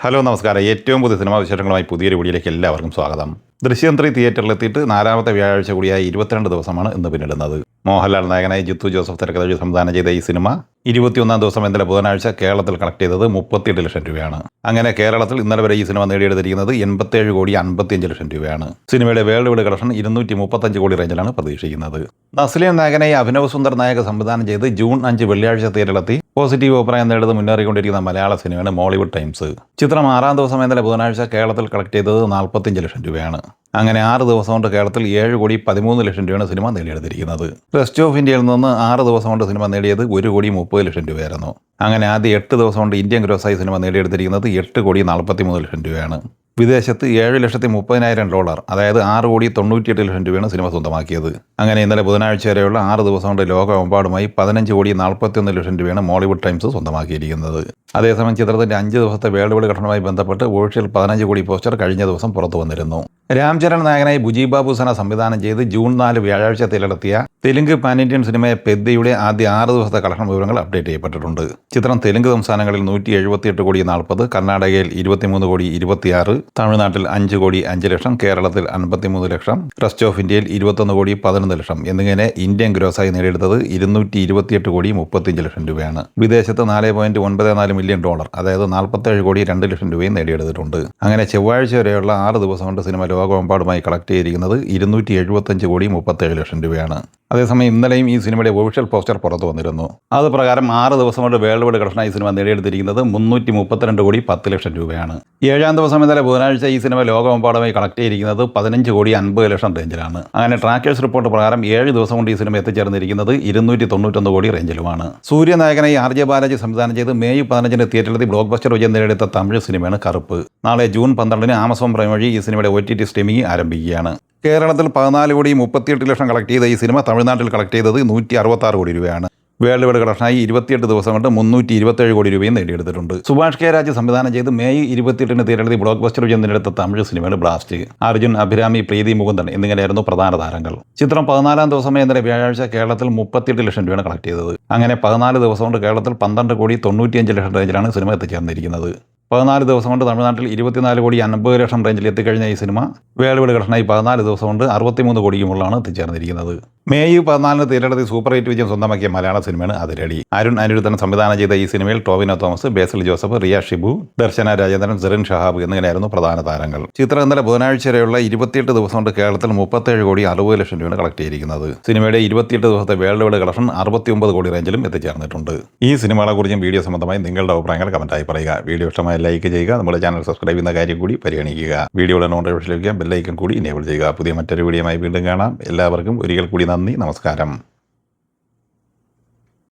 Hello നമസ്കാരം. ഏറ്റവും പുതിയ സിനിമാ വിശേഷങ്ങളുമായി പുതിയൊരു വീഡിയോയിലേക്ക് എല്ലാവർക്കും സ്വാഗതം. ദൃശ്യം 3 തിയേറ്ററിലെത്തിയിട്ട് 4ാമത്തെ വ്യാഴാഴ്ച കൂടിയായി 22 ദിവസമാണ് ഇന്ന് പിന്നിടുന്നത്. മോഹൻലാൽ നായകനായി ജിത്തു ജോസഫ് തിരക്കഥ സംവിധാനം ചെയ്ത ഈ സിനിമ 21ാം ദിവസം ഇന്നലെ ബുധനാഴ്ച കേരളത്തിൽ കളക്ട് ചെയ്തത് 38 ലക്ഷം രൂപയാണ്. അങ്ങനെ കേരളത്തിൽ ഇന്നലെ വരെ ഈ സിനിമ നേടിയെടുത്തിരിക്കുന്നത് 87 കോടി 55 ലക്ഷം രൂപയാണ്. സിനിമയുടെ വേൾഡ് വൈഡ് കളക്ഷൻ 235 കോടി റേഞ്ചിലാണ് പ്രതീക്ഷിക്കുന്നത്. നസ്ലിൻ നായകനായി അഭിനവ് സുന്ദർ നായക സംവിധാനം ചെയ്ത് ജൂൺ 5 വെള്ളിയാഴ്ച തിയേറ്ററിലെത്തി പോസിറ്റീവ് അഭിപ്രായം നേടുന്നത് മുന്നേറിക്കൊണ്ടിരിക്കുന്ന മലയാള സിനിമയാണ് മോളിവുഡ് ടൈംസ്. ചിത്രം 6ാം ദിവസം ഇന്നലെ ബുധനാഴ്ച കേരളത്തിൽ കളക്ട് ചെയ്തത് 45 ലക്ഷം രൂപയാണ്. അങ്ങനെ 6 ദിവസം കൊണ്ട് കേരളത്തിൽ 7 കോടി 13 ലക്ഷം രൂപയാണ് സിനിമ നേടിയെടുത്തിരിക്കുന്നത്. റെസ്റ്റ് ഓഫ് ഇന്ത്യയിൽ നിന്ന് 6 ദിവസം കൊണ്ട് സിനിമ നേടിയത് 1 കോടി 30 ലക്ഷം രൂപയായിരുന്നു. അങ്ങനെ ആദ്യ 8 ദിവസം കൊണ്ട് ഇന്ത്യൻ ഗ്രോസായി സിനിമ നേടിയെടുത്തിരിക്കുന്നത് 8 കോടി 43 ലക്ഷം രൂപയാണ്. വിദേശത്ത് $7,30,000 അതായത് 6 കോടി 98 ലക്ഷം രൂപയാണ് സിനിമ സ്വന്തമാക്കിയത്. അങ്ങനെ ഇന്നലെ ബുധനാഴ്ച വരെയുള്ള 6 ദിവസം കൊണ്ട് ലോകമെമ്പാടുമായി 15 കോടി 41 ലക്ഷം രൂപയാണ് മോളിവുഡ് ടൈംസ് സ്വന്തമാക്കിയിരിക്കുന്നത്. അതേസമയം ചിത്രത്തിന്റെ 5 ദിവസത്തെ വേൾഡ് വൈഡ് ഘടനയുമായി ബന്ധപ്പെട്ട് ഒഫീഷ്യൽ 15 കോടി പോസ്റ്റർ കഴിഞ്ഞ ദിവസം പുറത്തു വന്നിരുന്നു. രാംചരൺ നായകനായി ബുജി ബാബു സന സംവിധാനം ചെയ്ത് ജൂൺ 4 വ്യാഴാഴ്ച തിരഞ്ഞെടുത്തിയ തെലുങ്ക് പാൻ ഇന്ത്യൻ സിനിമയെ പെദ്ദയുടെ ആദ്യ 6 ദിവസത്തെ കളക്ഷൻ വിവരങ്ങൾ അപ്ഡേറ്റ് ചെയ്യപ്പെട്ടിട്ടുണ്ട്. ചിത്രം തെലുങ്ക് സംസ്ഥാനങ്ങളിൽ 178 കോടി 40, കർണാടകയിൽ 23 കോടി 26, തമിഴ്നാട്ടിൽ 5 കോടി 5 ലക്ഷം, കേരളത്തിൽ 53 ലക്ഷം, റെസ്റ്റ് ഓഫ് ഇന്ത്യയിൽ 21 കോടി 11 ലക്ഷം എന്നിങ്ങനെ ഇന്ത്യൻ ഗ്രോസായി നേടിയെടുത്തത് 228 കോടി 35 ലക്ഷം രൂപയാണ്. വിദേശത്ത് $4.94 മില്യൺ അതായത് 47 കോടി 2 ലക്ഷം രൂപയും നേടിയെടുത്തിട്ടുണ്ട്. അങ്ങനെ ചൊവ്വാഴ്ച വരെയുള്ള 6 ദിവസം കൊണ്ട് സിനിമ ലോകമെമ്പാടുമായി കളക്ട് ചെയ്തിരിക്കുന്നത് 275 കോടി 37 ലക്ഷം രൂപയാണ്. അതേസമയം ഇന്നലെയും ഈ സിനിമയുടെ ഒഫീഷ്യൽ പോസ്റ്റർ പുറത്തു വന്നിരുന്നു. അത് പ്രകാരം 6 ദിവസം കൊണ്ട് വേൾഡ് വൈഡ് കളക്ഷനായി സിനിമ നേടിയെടുത്തിരിക്കുന്നത് 332 കോടി 10 ലക്ഷം രൂപയാണ്. 7ാം ദിവസം ഇന്നലെ ബുധനാഴ്ച ഈ സിനിമ ലോകമെമ്പാടുമായി കളക്ട് ചെയ്തിരിക്കുന്നത് 15 കോടി 50 ലക്ഷം റേഞ്ചിലാണ്. അങ്ങനെ ട്രാക്കേഴ്സ് റിപ്പോർട്ട് പ്രകാരം 7 ദിവസം കൊണ്ട് ഈ സിനിമ എത്തിച്ചേർന്നിരിക്കുന്നത് 291 കോടി റേഞ്ചിലുമാണ്. സൂര്യനായകനായി RJ ബാലാജി സംവിധാനം ചെയ്ത് മെയ് 15 തിയേറ്ററിലെത്തി ബ്ലോക്ക് ബസ്റ്റർ വിജയം നേടിയെടുത്ത തമിഴ് സിനിമയാണ് കറുപ്പ്. നാളെ ജൂൺ 12 ആമസോൺ പ്രൈം വഴി ഈ സിനിമയുടെ OTT സ്ട്രീമിംഗ് ആരംഭിക്കുകയാണ്. കേരളത്തിൽ 14 കോടി 38 ലക്ഷം കളക്ട് ചെയ്ത ഈ സിനിമ തമിഴ്നാട്ടിൽ കളക്ട് ചെയ്തത് 166 കോടി രൂപയാണ്. വേൾഡ് വൈഡ് കളക്ഷനായി 28 ദിവസം കൊണ്ട് 327 കോടി രൂപയും നേടിയെടുത്തിട്ടുണ്ട്. സുഭാഷ് കെ രാജ് സംവിധാനം ചെയ്ത് മെയ് 28 തിയേറ്ററിൽ ബ്ലോക്ക് ബസ്റ്റർ വിജയം നേടിയെടുത്ത തമിഴ് സിനിമയാണ് ബ്ലാസ്റ്റ്. അർജുൻ, അഭിരാമി, പ്രീതി മുകുന്ദൻ എന്നിങ്ങനെയായിരുന്നു പ്രധാന താരങ്ങൾ. ചിത്രം 14ാം ദിവസം ഇന്നലെ വ്യാഴാഴ്ച കേരളത്തിൽ 38 ലക്ഷം രൂപയാണ് കളക്ട് ചെയ്തത്. അങ്ങനെ 14 ദിവസം കൊണ്ട് കേരളത്തിൽ 12 കോടി 95 ലക്ഷം റേഞ്ചിലാണ് സിനിമ എത്തിച്ചേർന്നിരിക്കുന്നത്. 14 ദിവസം കൊണ്ട് തമിഴ്നാട്ടിൽ 24 കോടി 50 ലക്ഷം റേഞ്ചിൽ എത്തിക്കഴിഞ്ഞ ഈ സിനിമ വേൾഡ് വൈഡ് കളക്ഷനായി 14 ദിവസം കൊണ്ട് 63 കോടിയുമുള്ളതാണ് എത്തിച്ചേർന്നിരിക്കുന്നത്. മെയ് 14 തിയേറ്ററിൽ സൂപ്പർ ഹിറ്റ് വിജയം സ്വന്തമാക്കിയ മലയാള സിനിമയാണ് അതിരടി. അരുൺ അനിരുദ്ധൻ സംവിധാനം ചെയ്ത ഈ സിനിമയിൽ ടോവിനോ തോമസ്, ബേസിൽ ജോസഫ്, റിയ ഷിബു, ദർശന രാജേന്ദ്രൻ, സെറിൻ ഷഹാബ് എന്നിങ്ങനെയായിരുന്നു പ്രധാന താരങ്ങൾ. ചിത്രം ഇന്നലെ ബുധനാഴ്ച വരെയുള്ള 28 ദിവസം കൊണ്ട് കേരളത്തിൽ 37 കോടി 60 ലക്ഷം രൂപയാണ് കളക്ട് ചെയ്തിരിക്കുന്നത്. സിനിമയുടെ 28 ദിവസത്തെ വേൾഡ് വൈഡ് കളക്ഷൻ 69 കോടി റേഞ്ചിലും എത്തിച്ചേർന്നിട്ടുണ്ട്. ഈ സിനിമകളെക്കുറിച്ചും വീഡിയോ സംബന്ധമായി നിങ്ങളുടെ അഭിപ്രായങ്ങൾ കമന്റായി പറയുക. വീഡിയോ ഇഷ്ടമായി ലൈക്ക് ചെയ്യുക. നമ്മുടെ ചാനൽ സബ്സ്ക്രൈബ് ചെയ്യുന്ന കാര്യം കൂടി പരിഗണിക്കുക. വീഡിയോയുടെ നോട്ടിഫിക്കേഷൻ ലഭിക്കാൻ ബെല്ലൈക്കൺ കൂടി എനേബിൾ ചെയ്യുക. പുതിയ മറ്റൊരു വീഡിയോയുമായി വീണ്ടും കാണാം. എല്ലാവർക്കും ഒരിക്കൽ കൂടി നന്ദി, നമസ്കാരം.